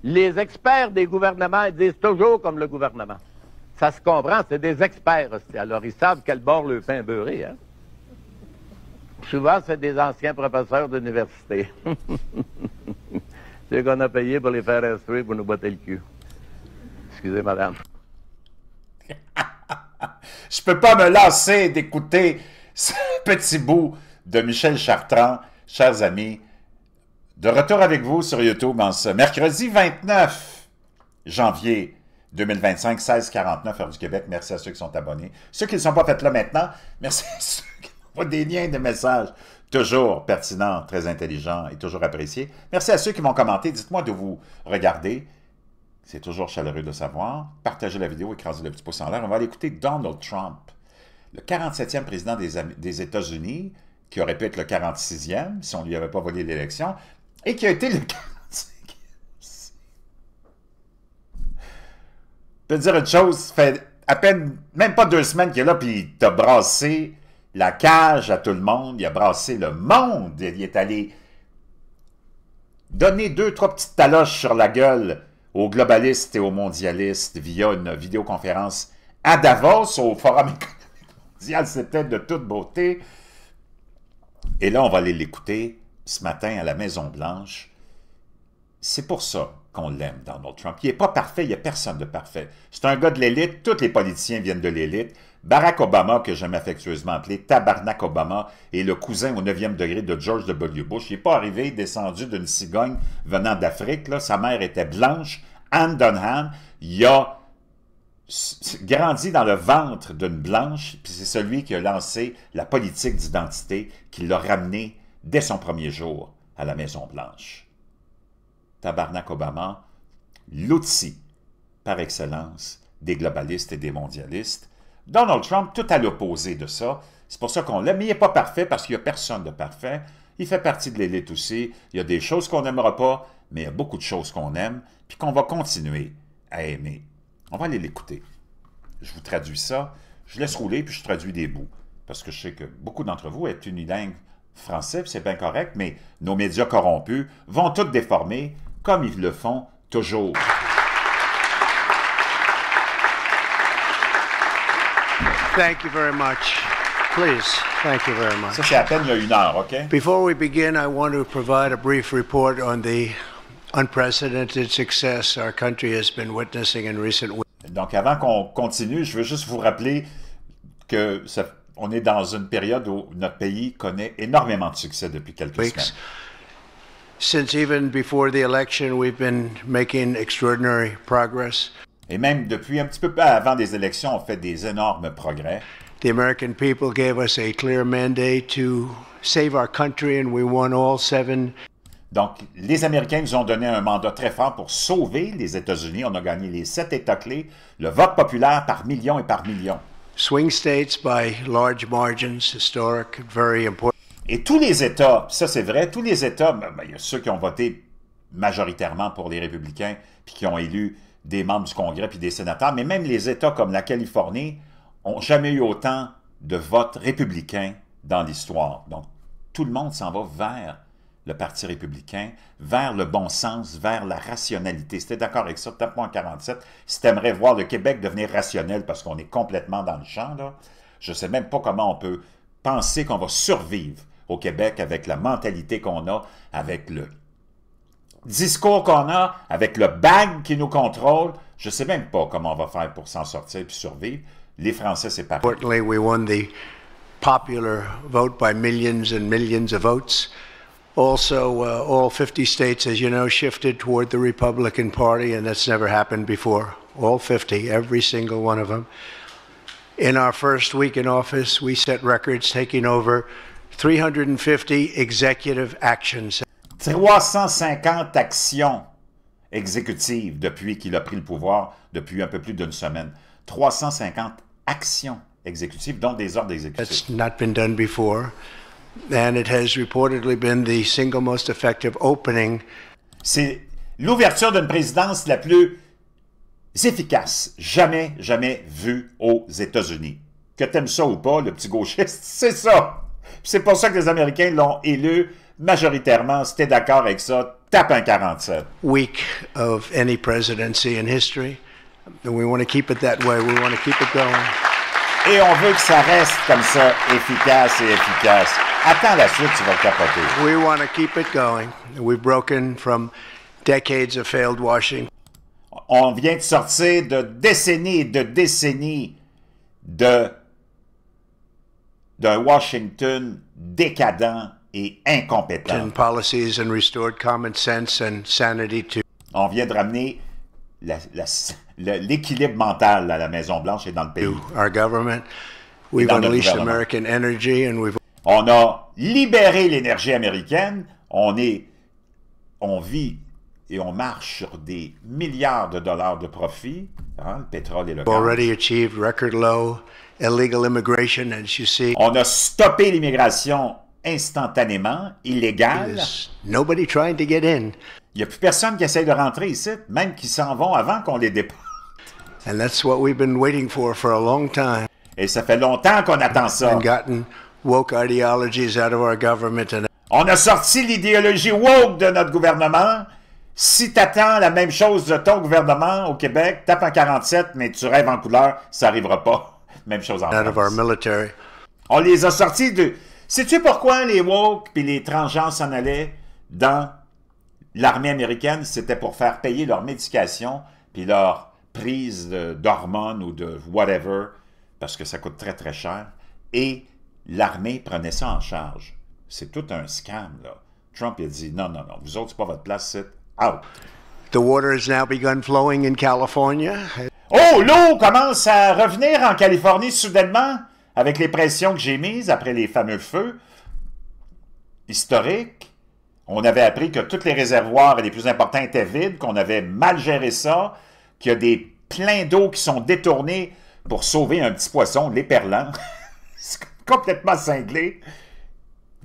Les experts des gouvernements ils disent toujours comme le gouvernement. Ça se comprend, c'est des experts aussi. Alors, ils savent quel bord le pain beurré, hein? Souvent, c'est des anciens professeurs d'université. C'est qu'on a payé pour les faire instruire pour nous botter le cul. Excusez, madame. Je peux pas me lasser d'écouter ce petit bout de Michel Chartrand, chers amis. De retour avec vous sur YouTube en ce mercredi 29 janvier 2025, 16h49, heure du Québec. Merci à ceux qui sont abonnés. Ceux qui ne sont pas faits là maintenant, merci à ceux qui envoient des liens de messages. Toujours pertinents, très intelligents et toujours appréciés. Merci à ceux qui vont commenter. Dites-moi de vous regarder. C'est toujours chaleureux de savoir. Partagez la vidéo, écrasez le petit pouce en l'air. On va aller écouter Donald Trump, le 47e président des États-Unis, qui aurait pu être le 46e si on ne lui avait pas volé l'élection, et qui a été le 45e. Je peux te dire une chose, ça fait à peine, même pas 2 semaines qu'il est là, puis il t'a brassé la cage à tout le monde, il a brassé le monde, il est allé donner 2-3 petites taloches sur la gueule aux globalistes et aux mondialistes via une vidéoconférence à Davos, au Forum économique mondial. C'était de toute beauté. Et là, on va aller l'écouter ce matin à la Maison-Blanche. C'est pour ça qu'on l'aime, Donald Trump. Il n'est pas parfait, il n'y a personne de parfait. C'est un gars de l'élite, tous les politiciens viennent de l'élite. Barack Obama, que j'aime affectueusement appeler Tabarnak Obama, est le cousin au 9e degré de George W. Bush. Il n'est pas arrivé, descendu d'une cigogne venant d'Afrique. Sa mère était blanche, Anne Dunham. Il a grandi dans le ventre d'une blanche, puis c'est celui qui a lancé la politique d'identité, qui l'a ramené dès son premier jour à la Maison-Blanche. Tabarnak Obama, l'outil par excellence des globalistes et des mondialistes. Donald Trump, tout à l'opposé de ça. C'est pour ça qu'on l'aime. Mais il n'est pas parfait parce qu'il n'y a personne de parfait. Il fait partie de l'élite aussi. Il y a des choses qu'on n'aimera pas, mais il y a beaucoup de choses qu'on aime puis qu'on va continuer à aimer. On va aller l'écouter. Je vous traduis ça. Je laisse rouler puis je traduis des bouts. Parce que je sais que beaucoup d'entre vous êtes unilingues français, puis c'est bien correct, mais nos médias corrompus vont tout déformer comme ils le font toujours. Thank you very much. Please, thank you very much. Ça, c'est à peine il y a 1 heure, OK? Before we begin, I want to provide a brief report on the unprecedented success our country has been witnessing in recent weeks. Donc, avant qu'on continue, je veux juste vous rappeler que on est dans une période où notre pays connaît énormément de succès depuis quelques semaines. Since even before the election, we've been making extraordinary progress. Et même depuis un petit peu avant des élections, on fait des énormes progrès. The American people gave us a clear mandate to save our country, and we won all 7. Donc, les Américains nous ont donné un mandat très fort pour sauver les États-Unis. On a gagné les 7 États clés, le vote populaire par millions et par millions. Swing states by large margins, historic, very important. Et tous les États, ça c'est vrai, tous les États, il y a ceux qui ont voté majoritairement pour les républicains, puis qui ont élu des membres du Congrès puis des sénateurs, mais même les États comme la Californie n'ont jamais eu autant de votes républicains dans l'histoire. Donc, tout le monde s'en va vers le Parti républicain, vers le bon sens, vers la rationalité. Si tu es d'accord avec ça, tape-moi en 47. Si tu aimerais voir le Québec devenir rationnel parce qu'on est complètement dans le champ, là, je ne sais même pas comment on peut penser qu'on va survivre au Québec avec la mentalité qu'on a, avec le discours qu'on a, avec le bag qui nous contrôle. Je ne sais même pas comment on va faire pour s'en sortir et survivre. Les Français, c'est pareil. Importantly, we won the popular vote by millions and millions of votes. Also, all 50 states, as you know, shifted toward the Republican Party, and that's never happened before. All 50, every single one of them. In our first week in office, we set records, taking over 350 executive actions. 350 actions exécutives depuis qu'il a pris le pouvoir, depuis un peu plus d'1 semaine. 350 actions exécutives, dont des ordres exécutifs. That's not been done before, and it has reportedly been the single most effective opening. C'est l'ouverture d'une présidence la plus efficace, jamais vue aux États-Unis. Que t'aimes ça ou pas, le petit gauchiste, c'est ça. C'est pour ça que les Américains l'ont élu majoritairement, si tu es d'accord avec ça, tape un 47. Week of any presidency in history. And we want to keep it that way. We want to keep it going. Et on veut que ça reste comme ça, efficace et efficace. Attends la suite, tu vas capoter. We want to keep it going. We've broken from decades of failed Washington. On vient de sortir de décennies d'un Washington décadent et incompétent. Policies and restored common sense and sanity to. On vient de ramener l'équilibre mental à la Maison-Blanche et dans le pays. Our government. We've unleashed American energy and we've. On a libéré l'énergie américaine. On vit et on marche sur des milliards de dollars de profit, hein, le pétrole et le gaz. Already achieved record low illegal immigration, as you see. On a stoppé l'immigration instantanément, illégale. There's nobody trying to get in. Il n'y a plus personne qui essaie de rentrer ici, même qui s'en vont avant qu'on les déporte. And that's what we've been waiting for a long time. Et ça fait longtemps qu'on attend ça. And gotten woke ideologies out of our government. And on a sorti l'idéologie woke de notre gouvernement. Si tu attends la même chose de ton gouvernement au Québec, tape en 47, mais tu rêves en couleur, ça n'arrivera pas. Même chose en France. On les a sortis de... Sais-tu pourquoi les woke et les transgenres s'en allaient dans l'armée américaine? C'était pour faire payer leur médication puis leur prise d'hormones ou de whatever, parce que ça coûte très, très cher. Et l'armée prenait ça en charge. C'est tout un scam, là. Trump a dit, non, non, non, vous autres, c'est pas votre place, c'est out. The water has now begun flowing in California. Oh, l'eau commence à revenir en Californie soudainement, avec les pressions que j'ai mises après les fameux feux historiques. On avait appris que tous les réservoirs les plus importants étaient vides, qu'on avait mal géré ça, qu'il y a des pleins d'eau qui sont détournés pour sauver un petit poisson, l'éperlan. C'est complètement cinglé.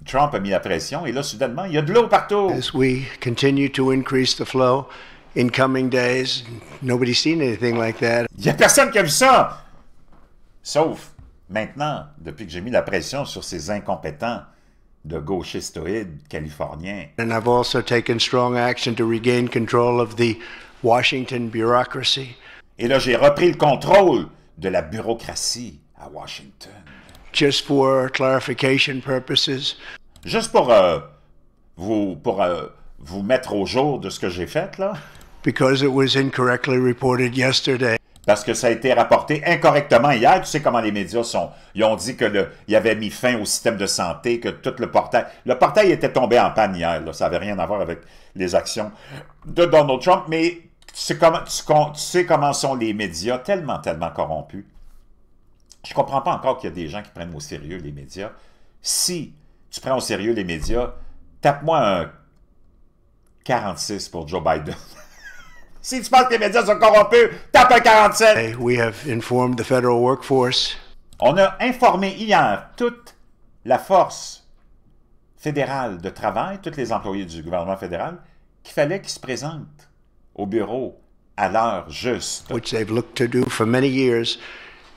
Trump a mis la pression et là, soudainement, il y a de l'eau partout. As we continue to increase the flow in coming days, nobody's seen anything like that. Il n'y a personne qui a vu ça. Sauf maintenant, depuis que j'ai mis la pression sur ces incompétents de gauchistoïdes californiens. And I've also taken strong action to regain control of the Washington bureaucracy. Et là, j'ai repris le contrôle de la bureaucratie à Washington. Just for clarification purposes. Juste pour vous mettre au jour de ce que j'ai fait, là. Because it was incorrectly reported yesterday. Parce que ça a été rapporté incorrectement hier. Tu sais comment les médias sont. Ils ont dit qu'il avait mis fin au système de santé, que tout le portail... Le portail était tombé en panne hier, là. Ça n'avait rien à voir avec les actions de Donald Trump, mais tu sais comment sont les médias, tellement corrompus. Je ne comprends pas encore qu'il y a des gens qui prennent au sérieux les médias. Si tu prends au sérieux les médias, tape-moi un 46 pour Joe Biden. Si tu penses que les médias sont corrompus, tape un 47. We have informed the federal workforce. On a informé hier toute la force fédérale de travail, tous les employés du gouvernement fédéral, qu'il fallait qu'ils se présentent au bureau à l'heure juste. Which they've looked to do for many years.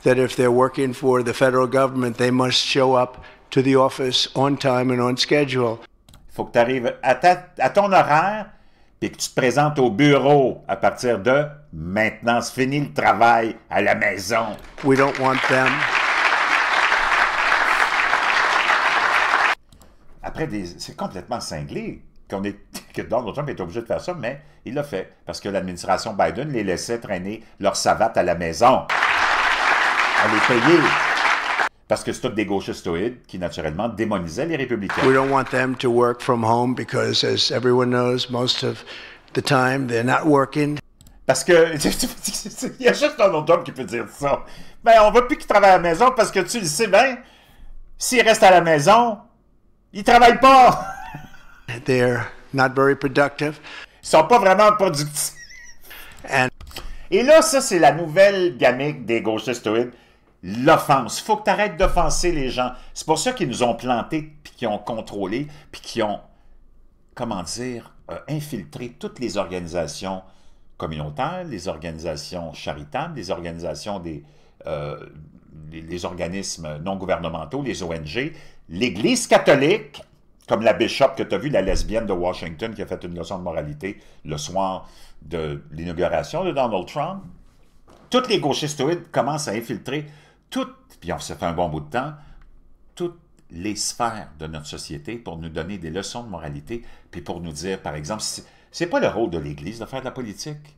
That if they're working for the federal government, they must show up to the office on time and on schedule. Il faut que tu arrives à ton horaire et que tu te présentes au bureau à partir de maintenant. C'est fini le travail à la maison. We don't want them. Après, c'est complètement cinglé que Donald Trump est obligé de faire ça, mais il l'a fait parce que l'administration Biden les laissait traîner leur savate à la maison. À les payer. Parce que c'est tous des gauchistoïdes qui, naturellement, démonisaient les républicains. We don't want them to work from home because, as everyone knows, most of the time, they're not working. Parce que, il y a juste Donald Trump qui peut dire ça. Ben, on veut plus qu'ils travaillent à la maison parce que tu le sais bien, s'ils restent à la maison, ils travaillent pas. They're not very productive. Ils sont pas vraiment productifs. Et là, ça, c'est la nouvelle gamique des gauchistoïdes. L'offense. Il faut que tu arrêtes d'offenser les gens. C'est pour ça qu'ils nous ont plantés, puis qu'ils ont contrôlé, puis qu'ils ont, comment dire, infiltré toutes les organisations communautaires, les organisations charitables, les organisations les organismes non gouvernementaux, les ONG, l'Église catholique, Comme la Bishop que tu as vu, la lesbienne de Washington qui a fait une leçon de moralité le soir de l'inauguration de Donald Trump. Toutes les gauchistoïdes commencent à infiltrer puis ça fait un bon bout de temps, toutes les sphères de notre société pour nous donner des leçons de moralité, puis pour nous dire, par exemple, c'est pas le rôle de l'Église de faire de la politique.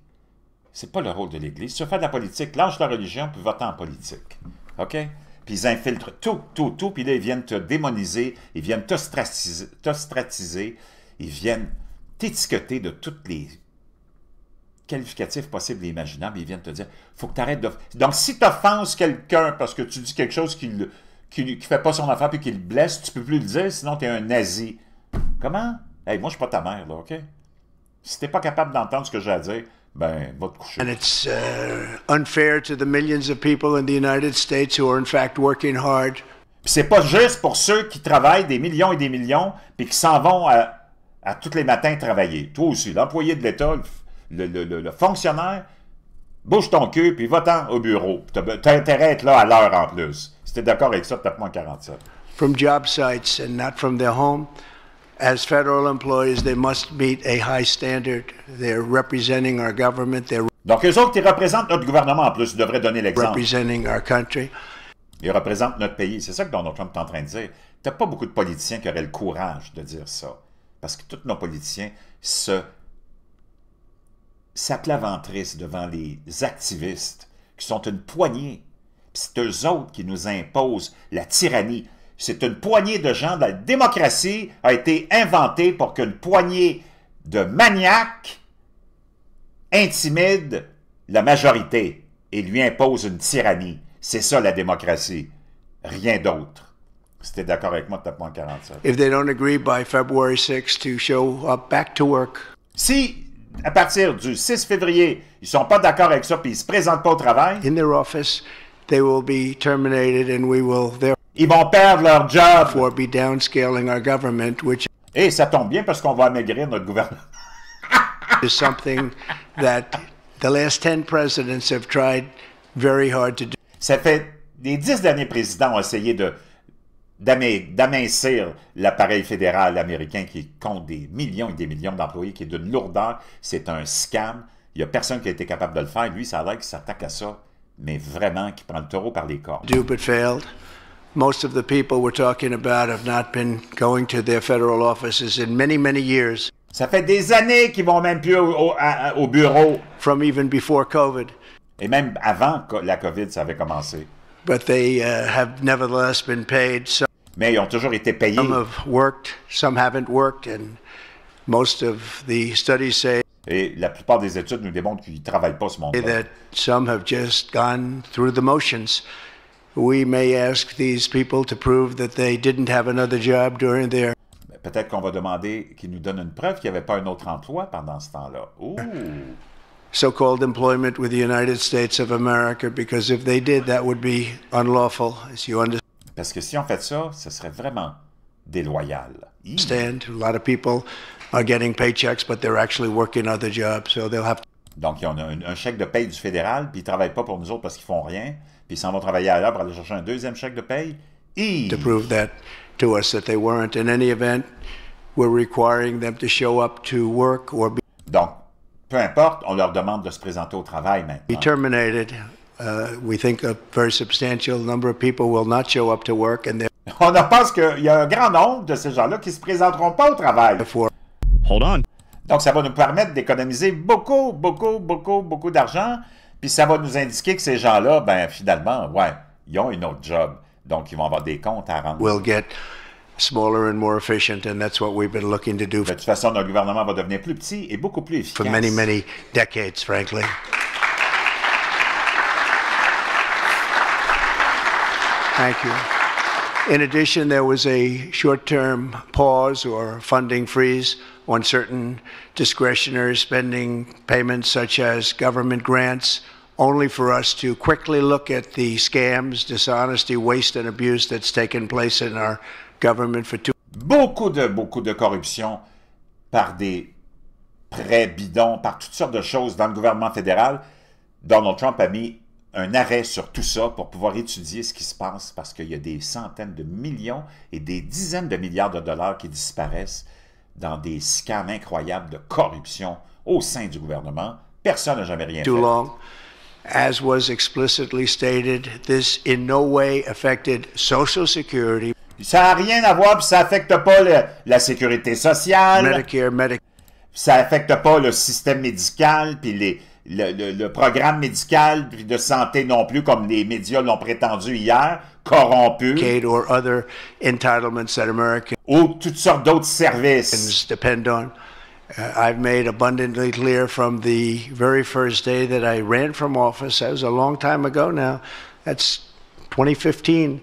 C'est pas le rôle de l'Église. Si tu veux faire de la politique, lâche la religion, puis va-t'en en politique. OK? Puis ils infiltrent tout, puis là, ils viennent te démoniser, ils viennent t'ostratiser, ils viennent t'étiqueter de toutes les qualificatifs possibles et imaginables, ils viennent te dire, faut que tu arrêtes de... Donc, si tu offenses quelqu'un parce que tu dis quelque chose qui fait pas son affaire puis qui le blesse, tu peux plus le dire, sinon tu es un nazi. Comment? Hey, moi, je suis pas ta mère, là, OK? Si t'es pas capable d'entendre ce que j'ai à dire, ben, va te coucher. And it's unfair to the millions of people in the United States who are in fact working hard. Puis c'est pas juste pour ceux qui travaillent des millions et des millions puis qui s'en vont à tous les matins travailler. Toi aussi, l'employé de l'État, le fonctionnaire, bouge ton cul puis va-t'en au bureau. T'as intérêt à être là à l'heure en plus. Si t'es d'accord avec ça, tape-moi 47. From job sites and not from their home. As federal employees, they must meet a high standard. They're representing our government. They're Donc, eux autres, ils représentent notre gouvernement en plus. Ils devraient donner l'exemple. representing our country. Ils représentent notre pays. C'est ça que Donald Trump est en train de dire. T'as pas beaucoup de politiciens qui auraient le courage de dire ça. Parce que tous nos politiciens s'aplaventrissent devant les activistes, qui sont une poignée. Puis c'est eux autres qui nous imposent la tyrannie. C'est une poignée de gens. La démocratie a été inventée pour qu'une poignée de maniaques intimide la majorité et lui impose une tyrannie. C'est ça la démocratie. Rien d'autre. Si t'es d'accord avec moi, tape-moi en 47. If they don't agree by February 6th to show up back to work. Si, à partir du 6 février, ils sont pas d'accord avec ça puis ils se présentent pas au travail, In their office, they will be terminated and we will ils vont perdre leur job. therefore be downscaling our government, which Et ça tombe bien parce qu'on va amaigrir notre gouvernement. is something that the last 10 presidents have tried very hard to do. Ça fait... Les 10 derniers présidents ont essayé d'amincir l'appareil fédéral américain qui compte des millions et des millions d'employés, qui est d'une lourdeur. C'est un scam. Il n'y a personne qui a été capable de le faire. Lui, ça a l'air qu'il s'attaque à ça, mais vraiment qui prend le taureau par les cornes. Do but failed. Most of the people we're talking about have not been going to their federal offices in many, many years. Ça fait des années qu'ils vont même plus au bureau. From even before COVID. Et même avant que la COVID, ça avait commencé. But they have nevertheless been paid. Mais ils ont toujours été payés. Some have worked, some haven't worked, and most of the studies say Et la plupart des études nous démontrent qu'ils ne travaillent pas ce monde-là. that some have just gone through the motions. We may ask these people to prove that they didn't have another job during their Peut-être qu'on va demander qu'ils nous donnent une preuve qu'il n'y avait pas un autre emploi pendant ce temps-là. Ouh! so-called employment with the United States of America, because if they did, that would be unlawful, as you Parce que si on fait ça, ce serait vraiment déloyal. understand. A lot of people are getting paychecks, but they're actually working other jobs, so they'll have Donc, ils ont un chèque de paye du fédéral, puis ils ne travaillent pas pour nous autres parce qu'ils font rien, puis ils s'en vont travailler ailleurs pour aller chercher un deuxième chèque de paye. to prove that to us that they weren't. In any event, we're requiring them to show up to work or be Donc, peu importe, on leur demande de se présenter au travail maintenant. terminated. We think a very substantial number of people will not show up to work, and On pense qu'il y a un grand nombre de ces gens-là qui ne se présenteront pas au travail. therefore Hold on. Donc, ça va nous permettre d'économiser beaucoup d'argent, puis ça va nous indiquer que ces gens-là, ben finalement, ouais, ils ont une autre job. Donc, ils vont avoir des comptes à rendre. we'll get smaller and more efficient, and that's what we've been looking to do De toute façon, notre gouvernement va devenir plus petit et beaucoup plus efficace. for many, many decades, frankly. Thank you. In addition, there was a short-term pause or funding freeze on certain discretionary spending payments, such as government grants, only for us to quickly look at the scams, dishonesty, waste, and abuse that's taken place in our government for Beaucoup de corruption par des prêts bidons, par toutes sortes de choses dans le gouvernement fédéral. Donald Trump a mis un arrêt sur tout ça pour pouvoir étudier ce qui se passe parce qu'il y a des centaines de millions et des dizaines de milliards de dollars qui disparaissent dans des scams incroyables de corruption au sein du gouvernement. Personne n'a jamais rien fait. Long. As was explicitly stated, this in no way affected Social Security, Ça n'a rien à voir, puis ça n'affecte pas la sécurité sociale, Medicare, Medicaid, ça n'affecte pas le système médical, puis le programme médical puis de santé non plus, comme les médias l'ont prétendu hier, corrompus, or other entitlements that Americans ou toutes sortes d'autres services. depend on. I've made abundantly clear from the very first day that I ran from office. That was a long time ago now. That's 2015.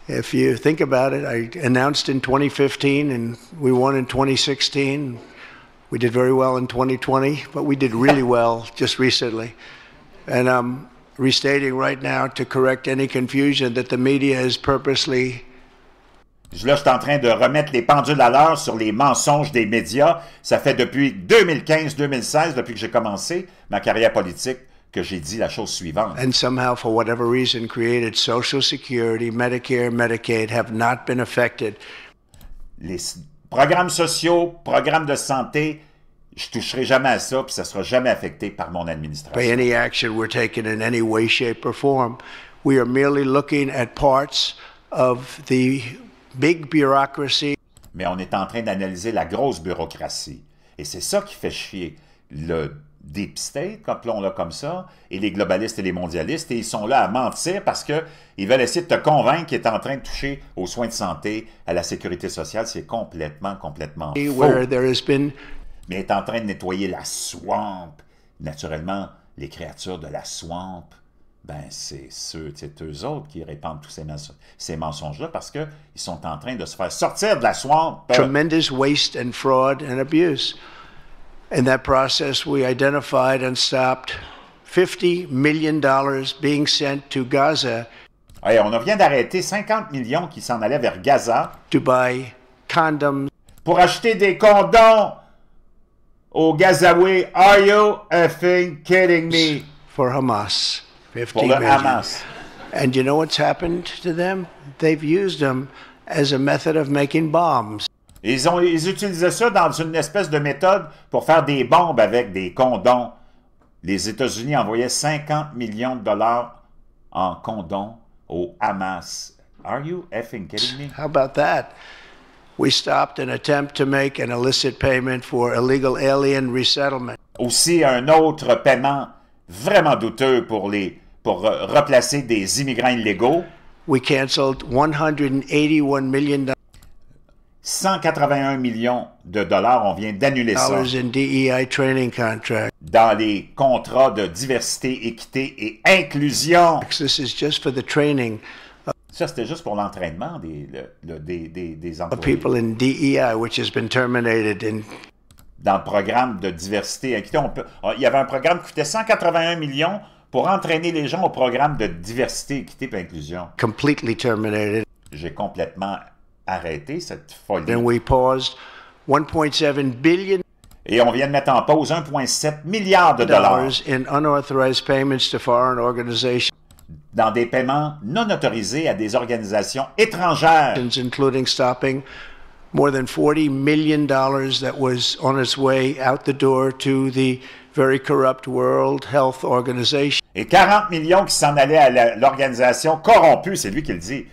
If you think about it, I announced in 2015 and we won in 2016. We did very well in 2020, but we did really well just recently. And I'm restating right now to correct any confusion that the media has purposely. Là, je suis en train de remettre les pendules à l'heure sur les mensonges des médias. Ça fait depuis 2015-2016, depuis que j'ai commencé ma carrière politique, que j'ai dit la chose suivante. And somehow, for whatever reason, created Social Security, Medicare, Medicaid have not been affected. Les programmes sociaux, programmes de santé, je toucherai jamais à ça, puis ça sera jamais affecté par mon administration. By any action we're taking in any way, shape, or form, we are merely looking at parts of the big bureaucracy. Mais on est en train d'analyser la grosse bureaucratie. Et c'est ça qui fait chier le Deep State, appelons-le comme ça, et les globalistes et les mondialistes, et ils sont là à mentir parce qu'ils veulent essayer de te convaincre qu'ils est en train de toucher aux soins de santé, à la sécurité sociale. C'est complètement faux. Where there has been... Mais est en train de nettoyer la swamp. Naturellement, les créatures de la swamp, ben c'est eux autres qui répandent tous ces mensonges-là parce qu'ils sont en train de se faire sortir de la swamp. Tremendous waste and fraud and abuse. In that process, we identified and stopped $50 million being sent to Gaza. Hey, on vient d'arrêter 50 millions qui s'en allaient vers Gaza. To buy condoms. Pour acheter des condoms aux Gazaouis. Are you effing kidding me? For Hamas. 50 Pour le million. Hamas. And you know what's happened to them? They've used them as a method of making bombs. Ils utilisaient ça dans une espèce de méthode pour faire des bombes avec des condoms. Les États-Unis envoyaient 50 millions de dollars en condoms au Hamas. Are you effing kidding me? How about that? We stopped an attempt to make an illicit payment for illegal alien resettlement. Aussi, un autre paiement vraiment douteux pour replacer des immigrants illégaux. We canceled $181 million 181 millions de dollars, on vient d'annuler ça. in DEI training contract. Dans les contrats de diversité, équité et inclusion. This is just for the training Ça, c'était juste pour l'entraînement des of employés. people in DEI, which has been terminated in Dans le programme de diversité et équité, il y avait un programme qui coûtait 181 millions pour entraîner les gens au programme de diversité, équité et inclusion. completely terminated. J'ai complètement arrêté cette folie. Then we paused $1.7 billion Et on vient de mettre en pause 1,7 milliard de dollars in unauthorized payments to foreign organizations, dans des paiements non autorisés à des organisations étrangères. including stopping more than $40 million that was on its way out the door to the very corrupt World Health Organization. Et 40 millions qui s'en allaient à l'organisation corrompue, c'est lui qui le dit,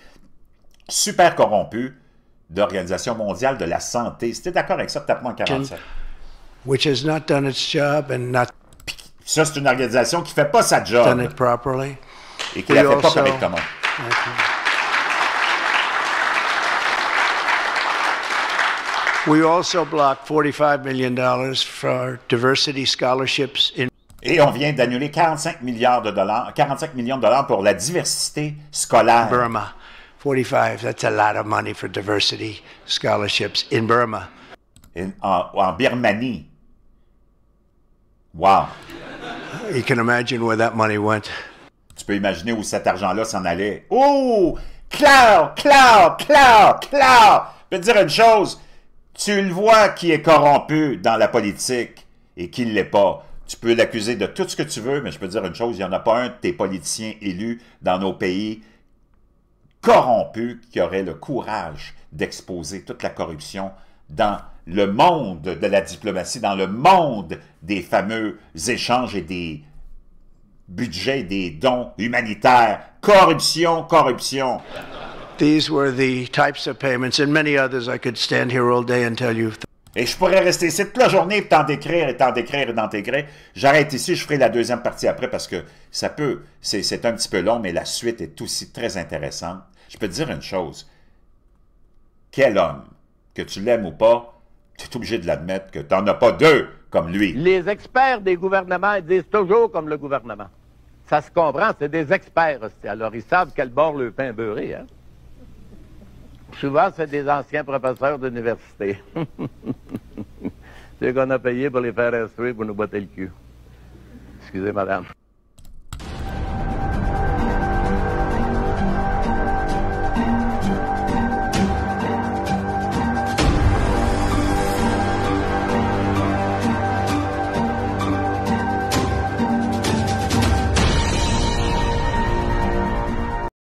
super corrompue, d'Organisation mondiale de la santé. Si tu es d'accord avec ça, tape-moi en 47. Which has not done its job and not Ça, c'est une organisation qui ne fait pas sa job done it properly. et qui ne la fait pas also- correctement. We also blocked $45 million for diversity scholarships in Et on vient d'annuler 45 millions de dollars pour la diversité scolaire. Burma. 45, that's a lot of money for diversity scholarships in Burma. En Birmanie. Wow! You can imagine where that money went. Tu peux imaginer où cet argent-là s'en allait. Oh! Claire! Je peux te dire une chose. Tu le vois qui est corrompu dans la politique et qui ne l'est pas. Tu peux l'accuser de tout ce que tu veux, mais je peux te dire une chose, il n'y en a pas un de tes politiciens élus dans nos pays corrompus qui aurait le courage d'exposer toute la corruption dans le monde de la diplomatie, dans le monde des fameux échanges et des budgets, des dons humanitaires. Corruption, corruption. These were the types of payments, and many others I could stand here all day and tell you. Et je pourrais rester ici toute la journée et t'en décrire et t'en décrire et t'en décrire. J'arrête ici, je ferai la deuxième partie après parce que ça peut, c'est un petit peu long, mais la suite est aussi très intéressante. Je peux te dire une chose. Quel homme, que tu l'aimes ou pas, tu es obligé de l'admettre que tu n'en as pas deux comme lui. Les experts des gouvernements ils disent toujours comme le gouvernement. Ça se comprend, c'est des experts. Alors, ils savent quel bord le pain beurré. Hein? Souvent, c'est des anciens professeurs d'université. C'est qu'on a payé pour les faire instruire pour nous botter le cul. Excusez, madame.